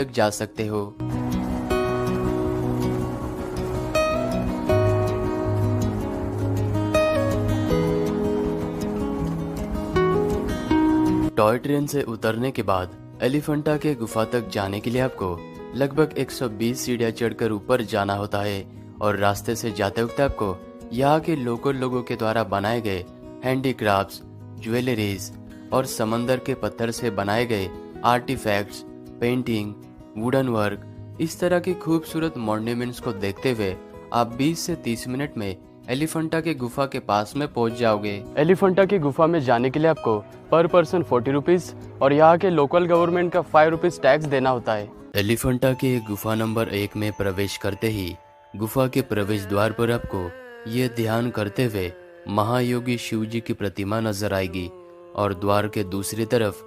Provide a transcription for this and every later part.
तक जा सकते हो। टॉय ट्रेन से उतरने के बाद एलिफेंटा के गुफा तक जाने के लिए आपको लगभग 120 सीढ़ियां चढ़कर ऊपर जाना होता है और रास्ते से जाते वक्त आपको यहाँ के लोकल लोगों के द्वारा बनाए गए हैंडीक्राफ्ट्स, ज्वेलरीज और समंदर के पत्थर से बनाए गए आर्टिफैक्ट्स, पेंटिंग, वुडन वर्क, इस तरह की खूबसूरत मॉन्यूमेंट्स को देखते हुए आप 20 से 30 मिनट में एलिफेंटा के गुफा के पास में पहुंच जाओगे। एलिफेंटा की गुफा में जाने के लिए आपको पर पर्सन 40 रुपीज और यहाँ के लोकल गवर्नमेंट का 5 रुपीज टैक्स देना होता है। एलिफेंटा के गुफा नंबर 1 में प्रवेश करते ही गुफा के प्रवेश द्वार पर आपको ये ध्यान करते हुए महायोगी शिव जी की प्रतिमा नजर आएगी और द्वार के दूसरी तरफ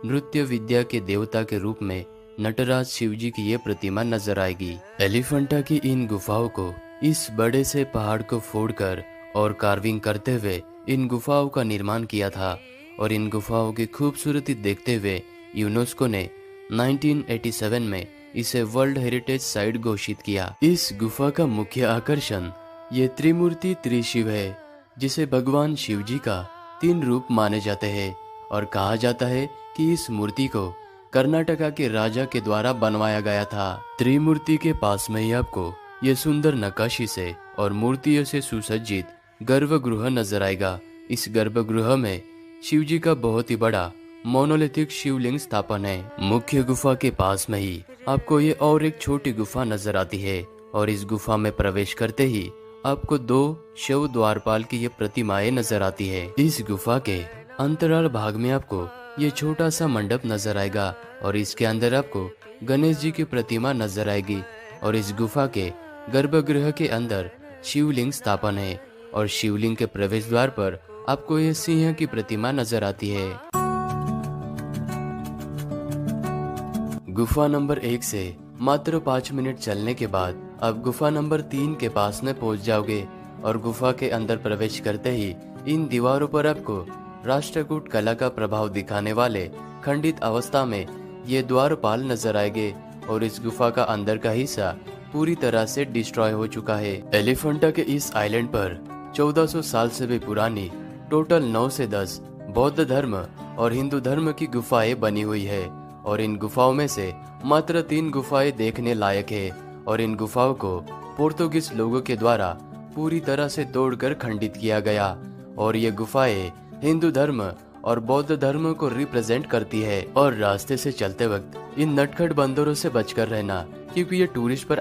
नृत्य विद्या के देवता के रूप में नटराज शिव जी की ये प्रतिमा नजर आएगी। एलिफेंटा की इन गुफाओं को इस बड़े से पहाड़ को फोड़कर और कार्विंग करते हुए इन गुफाओं का निर्माण किया था और इन गुफाओं की खूबसूरती देखते हुए यूनेस्को ने 1987 में इसे वर्ल्ड हेरिटेज साइट घोषित किया। इस गुफा का मुख्य आकर्षण ये त्रिमूर्ति त्रिशिव है, जिसे भगवान शिव जी का 3 रूप माने जाते हैं और कहा जाता है कि इस मूर्ति को कर्नाटका के राजा के द्वारा बनवाया गया था। त्रिमूर्ति के पास में ही आपको ये सुंदर नक्काशी से और मूर्तियों से सुसज्जित गर्भगृह नजर आएगा। इस गर्भगृह में शिव जी का बहुत ही बड़ा मोनोलिथिक शिवलिंग स्थापन है। मुख्य गुफा के पास में ही आपको ये और एक छोटी गुफा नजर आती है और इस गुफा में प्रवेश करते ही आपको 2 शिव द्वारपाल की ये प्रतिमाएं नजर आती है। इस गुफा के अंतराल भाग में आपको ये छोटा सा मंडप नजर आएगा और इसके अंदर आपको गणेश जी की प्रतिमा नजर आएगी और इस गुफा के गर्भगृह के अंदर शिवलिंग स्थापन है और शिवलिंग के प्रवेश द्वार पर आपको ये सिंह की प्रतिमा नजर आती है। गुफा नंबर 1 से मात्र 5 मिनट चलने के बाद आप गुफा नंबर 3 के पास में पहुंच जाओगे और गुफा के अंदर प्रवेश करते ही इन दीवारों पर आपको राष्ट्रकूट कला का प्रभाव दिखाने वाले खंडित अवस्था में ये द्वारपाल नजर आएंगे और इस गुफा का अंदर का हिस्सा पूरी तरह से डिस्ट्रॉय हो चुका है। एलिफेंटा के इस आइलैंड पर 1400 साल से भी पुरानी टोटल 9 से 10 बौद्ध धर्म और हिंदू धर्म की गुफाएं बनी हुई है और इन गुफाओं में से मात्र 3 गुफाएं देखने लायक है और इन गुफाओं को पोर्तुगीज लोगों के द्वारा पूरी तरह से तोड़कर खंडित किया गया और ये गुफाएं हिंदू धर्म और बौद्ध धर्म को रिप्रेजेंट करती है। और रास्ते से चलते वक्त इन नटखट बंदरों से बचकर रहना, क्योंकि ये टूरिस्ट पर